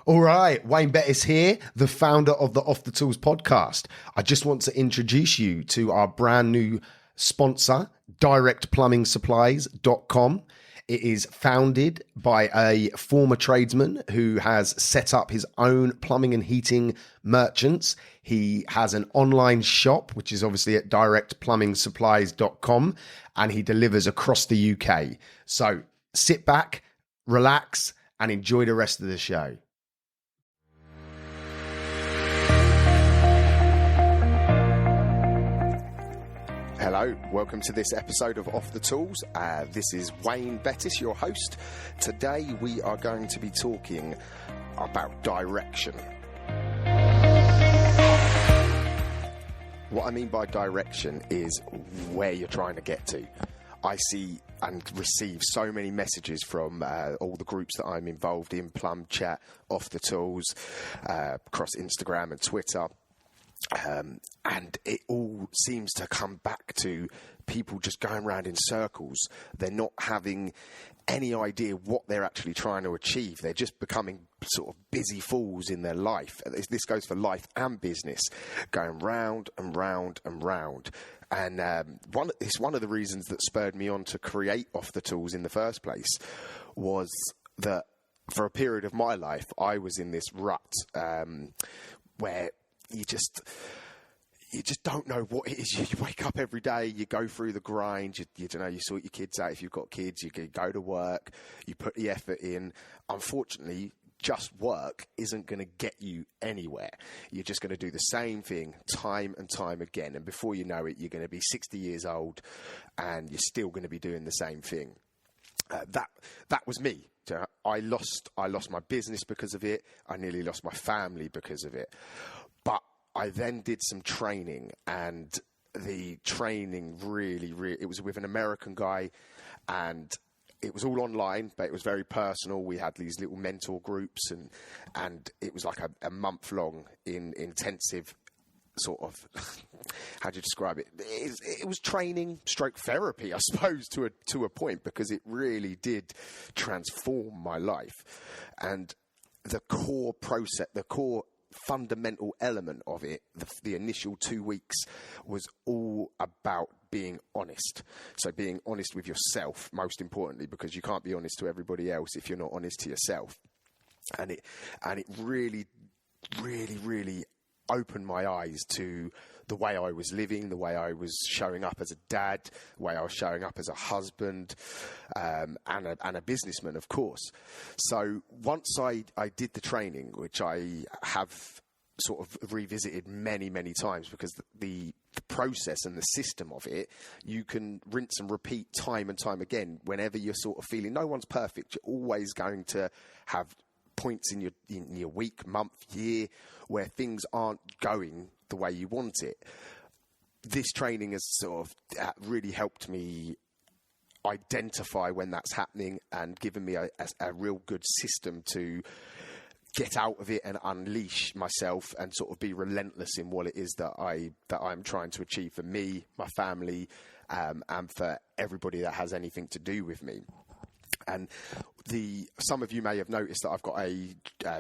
All right, Wayne Bettis here, the founder of the Off the Tools podcast. I just want to introduce you to our brand new sponsor, directplumbing.supplies.com. It is founded by a former tradesman who has set up his own plumbing and heating merchants. He has an online shop, which is obviously at directplumbing.supplies.com, and he delivers across the UK. So sit back, relax, and enjoy the rest of the show. Hello, welcome to this episode of Off the Tools. This is Wayne Bettis, your host. Today we are going to be talking about direction. What I mean by direction is where you're trying to get to. I see and receive so many messages from all the groups that I'm involved in, Plum Chat, Off the Tools, across Instagram and Twitter. And it all seems to come back to people just going around in circles. They're not having any idea what they're actually trying to achieve. They're just becoming sort of busy fools in their life. This goes for life and business, going round and round and round. And it's one of the reasons that spurred me on to create Off the Tools in the first place, was that for a period of my life, I was in this rut where you just don't know what it is. You wake up every day, you go through the grind, you sort your kids out if you've got kids, you go to work, you put the effort in. Unfortunately, just work isn't going to get you anywhere. You're just going to do the same thing time and time again, and before you know it, you're going to be 60 years old and you're still going to be doing the same thing. That was me. I lost my business because of it. I nearly lost my family because of it. But I then did some training, and the training really, it was with an American guy, and it was all online, but it was very personal. We had these little mentor groups, and it was like a month long intensive sort of, how do you describe it? It was training stroke therapy, I suppose, to a point, because it really did transform my life. And the core process, the core fundamental element of it, the initial 2 weeks, was all about being honest. So being honest with yourself, most importantly, because you can't be honest to everybody else if you're not honest to yourself. And it really, really, really opened my eyes to the way I was living, the way I was showing up as a dad, the way I was showing up as a husband, and a businessman, of course. So once I did the training, which I have sort of revisited many, many times, because the process and the system of it, you can rinse and repeat time and time again. Whenever you're sort of feeling no one's perfect, you're always going to have points in your week, month, year where things aren't going the way you want it. This training has sort of really helped me identify when that's happening, and given me a real good system to get out of it and unleash myself and sort of be relentless in what it is that I'm trying to achieve for me, my family, and for everybody that has anything to do with me. And some of you may have noticed that I've got a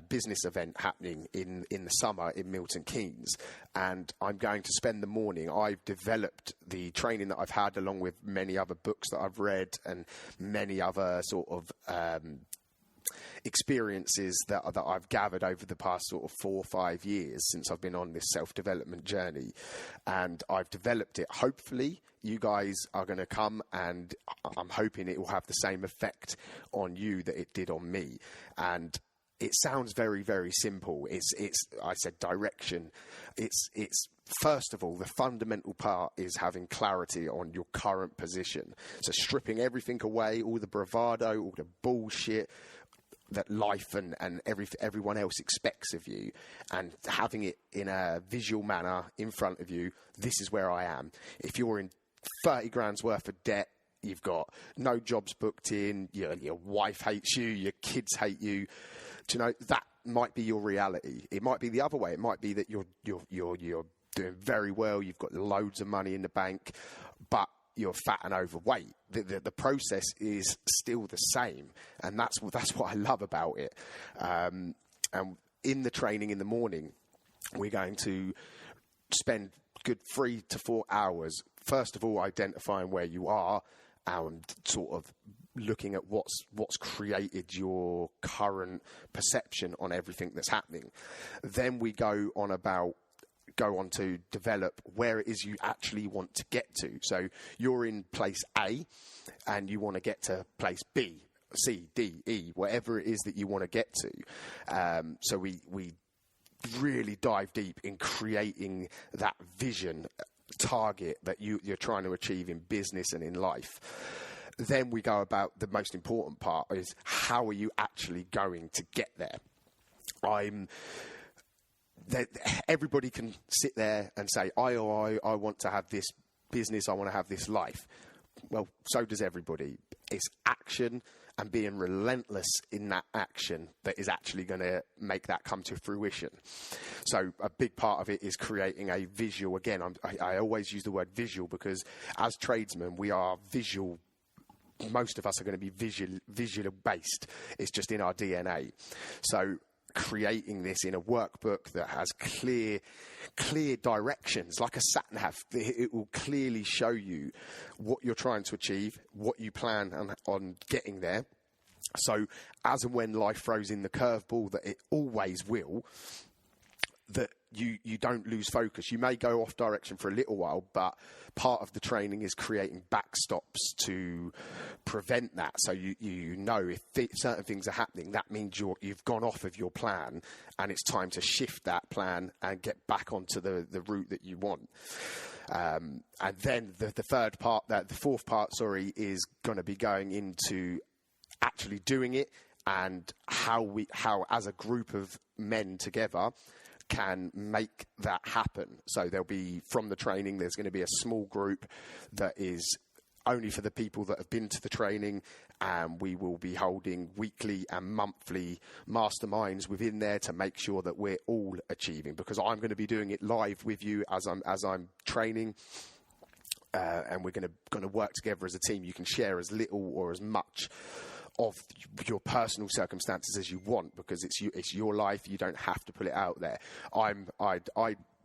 business event happening in the summer in Milton Keynes, and I'm going to spend the morning. I've developed the training that I've had, along with many other books that I've read and many other sort of experiences that I've gathered over the past sort of 4 or 5 years since I've been on this self-development journey, and I've developed it. Hopefully you guys are going to come, and I'm hoping it will have the same effect on you that it did on me. And it sounds very, very simple. I said direction. It's first of all, the fundamental part is having clarity on your current position. So stripping everything away, all the bravado, all the bullshit that life and everyone else expects of you, and having it in a visual manner in front of you. This is where I am. If you're in 30 grand's worth of debt, you've got no jobs booked in, your wife hates you, your kids hate you, do you know, that might be your reality. It might be the other way. It might be that you're doing very well, you've got loads of money in the bank, but you're fat and overweight. The process is still the same, and that's what I love about it. And in the training in the morning, we're going to spend good 3 to 4 hours, first of all, identifying where you are and sort of looking at what's created your current perception on everything that's happening. Then we go on to develop where it is you actually want to get to. So you're in place A and you want to get to place B, C, D, E, whatever it is that you want to get to. So we really dive deep in creating that vision target that you're trying to achieve in business and in life. Then we go about the most important part, is how are you actually going to get there? Everybody can sit there and say, I want to have this business, I want to have this life. Well, so does everybody. It's action and being relentless in that action that is actually going to make that come to fruition. So a big part of it is creating a visual. Again, I always use the word visual because as tradesmen, we are visual. Most of us are going to be visual based. It's just in our DNA. So creating this in a workbook that has clear directions, like a sat nav, it will clearly show you what you're trying to achieve, what you plan on getting there. So as and when life throws in the curveball, that it always will, that you don't lose focus. You may go off direction for a little while, but part of the training is creating backstops to prevent that. So you know if certain things are happening, that means you've gone off of your plan and it's time to shift that plan and get back onto the route that you want. And then the fourth part, is going to be going into actually doing it and how as a group of men together can make that happen. So there'll be, from the training, there's going to be a small group that is only for the people that have been to the training, and we will be holding weekly and monthly masterminds within there to make sure that we're all achieving, because I'm going to be doing it live with you as I'm training. And we're going to work together as a team. You can share as little or as much of your personal circumstances as you want, because it's your life. You don't have to put it out there. I'm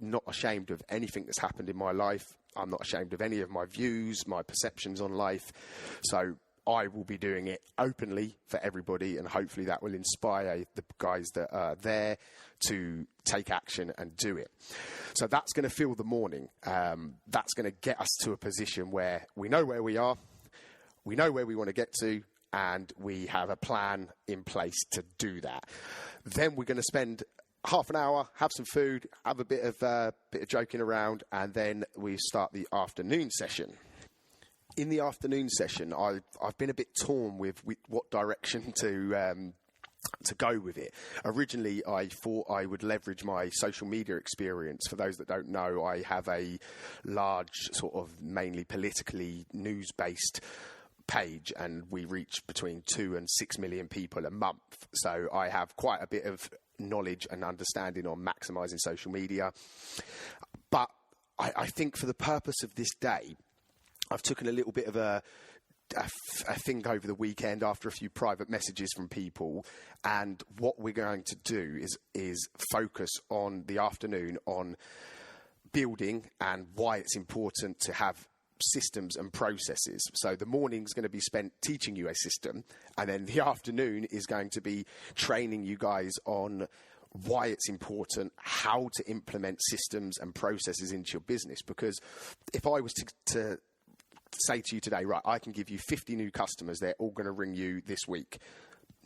not ashamed of anything that's happened in my life. I'm not ashamed of any of my views, my perceptions on life. So I will be doing it openly for everybody, and hopefully that will inspire the guys that are there to take action and do it. So that's going to fill the morning. That's going to get us to a position where we know where we are, we know where we want to get to, and we have a plan in place to do that. Then we're going to spend half an hour, have some food, have a bit of joking around, and then we start the afternoon session. In the afternoon session, I've been a bit torn with what direction to go with it. Originally, I thought I would leverage my social media experience. For those that don't know, I have a large, sort of mainly politically news-based page, and we reach between 2 and 6 million people a month. So I have quite a bit of knowledge and understanding on maximising social media. But I think for the purpose of this day, I've taken a little bit of a think over the weekend after a few private messages from people, and what we're going to do is focus on the afternoon on building and why it's important to have systems and processes. So the morning's going to be spent teaching you a system, and then the afternoon is going to be training you guys on why it's important, how to implement systems and processes into your business. Because if I was to say to you today, right, I can give you 50 new customers, they're all going to ring you this week,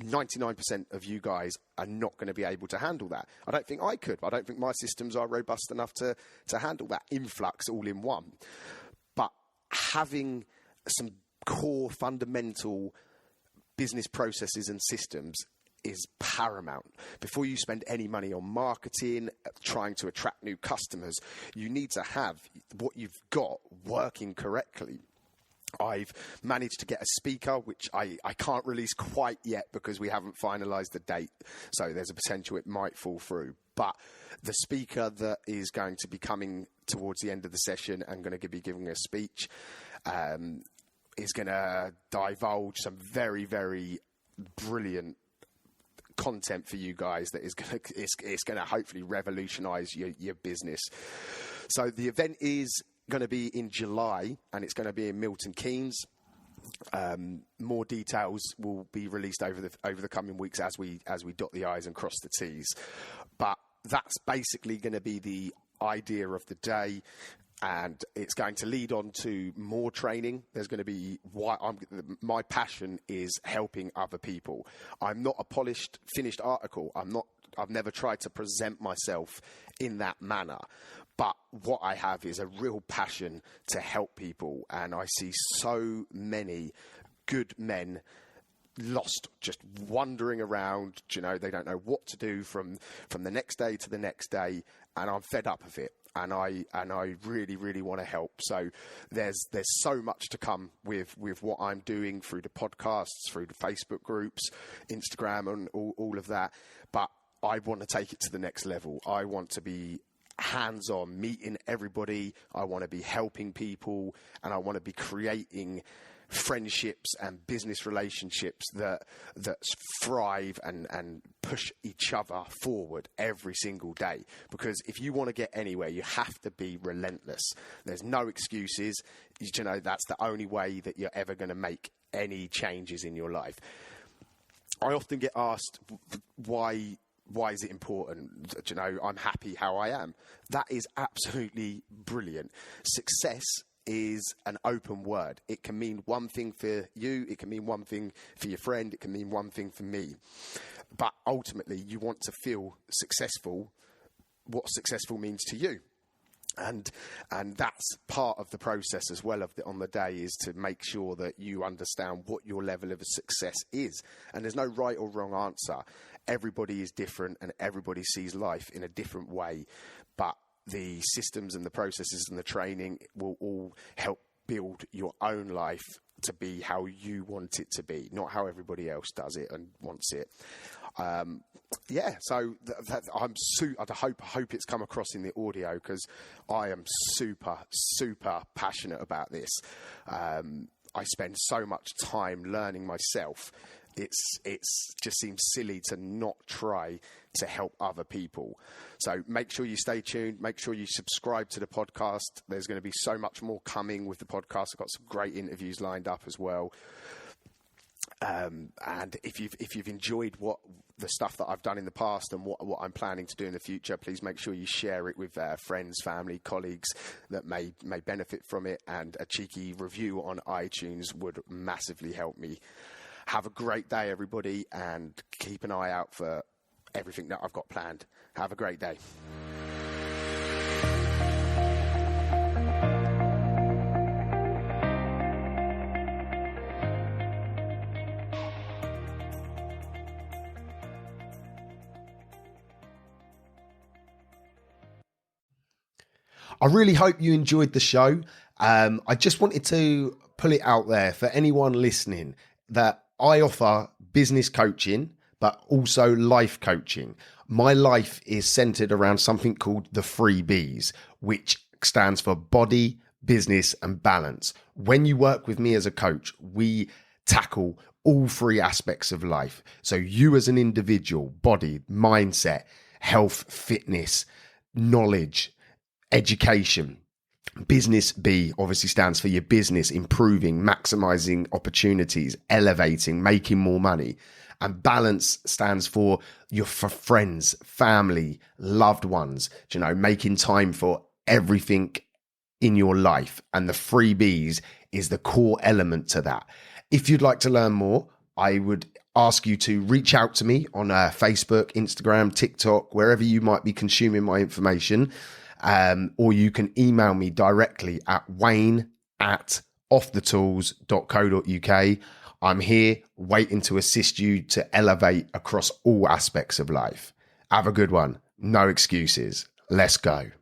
99% of you guys are not going to be able to handle that. I don't think I could. I don't think my systems are robust enough to handle that influx all in one. But having some core fundamental business processes and systems is paramount. Before you spend any money on marketing, trying to attract new customers, you need to have what you've got working correctly. I've managed to get a speaker, which I can't release quite yet because we haven't finalised the date. So there's a potential it might fall through. But the speaker that is going to be coming towards the end of the session and going to be giving a speech is going to divulge some very, very brilliant content for you guys that is going to it's going to hopefully revolutionize your business. So the event is going to be in July, and it's going to be in Milton Keynes. More details will be released over the coming weeks as we dot the I's and cross the T's. But that's basically going to be the idea of the day, and it's going to lead on to more training. There's going to be my passion is helping other people. I'm not a polished, finished article. I've never tried to present myself in that manner. But what I have is a real passion to help people. And I see so many good men lost, just wandering around. You know, they don't know what to do from the next day to the next day. And I'm fed up of it. And I really, really want to help. So there's so much to come with what I'm doing through the podcasts, through the Facebook groups, Instagram, and all of that. But I want to take it to the next level. I want to be hands-on, meeting everybody. I want to be helping people, and I want to be creating friendships and business relationships that thrive and push each other forward every single day. Because if you want to get anywhere, you have to be relentless. There's no excuses. You know, that's the only way that you're ever going to make any changes in your life. I often get asked, why is it important? You know, I'm happy how I am. That is absolutely brilliant. Success is an open word. It can mean one thing for you, it can mean one thing for your friend, it can mean one thing for me. But ultimately, you want to feel successful, what successful means to you. And that's part of the process as well on the day, is to make sure that you understand what your level of success is. And there's no right or wrong answer. Everybody is different, and everybody sees life in a different way. But the systems and the processes and the training will all help build your own life to be how you want it to be, not how everybody else does it and wants it. So I hope it's come across in the audio, because I am super, super passionate about this. I spend so much time learning myself. It's just seems silly to not try to help other people. So make sure you stay tuned. Make sure you subscribe to the podcast. There's going to be so much more coming with the podcast. I've got some great interviews lined up as well. And if you've enjoyed the stuff that I've done in the past and what I'm planning to do in the future, please make sure you share it with friends, family, colleagues that may benefit from it. And a cheeky review on iTunes would massively help me. Have a great day, everybody, and keep an eye out for everything that I've got planned. Have a great day. I really hope you enjoyed the show. I just wanted to pull it out there for anyone listening that I offer business coaching, but also life coaching. My life is centered around something called the 3 B's, which stands for body, business, and balance. When you work with me as a coach, we tackle all 3 aspects of life. So you as an individual, body, mindset, health, fitness, knowledge, education. Business B obviously stands for your business, improving, maximizing opportunities, elevating, making more money. And balance stands for your friends, family, loved ones, making time for everything in your life. And the 3 B's is the core element to that. If you'd like to learn more, I would ask you to reach out to me on Facebook, Instagram, TikTok, wherever you might be consuming my information. Or you can email me directly at wayne@offthetools.co.uk. I'm here waiting to assist you to elevate across all aspects of life. Have a good one. No excuses. Let's go.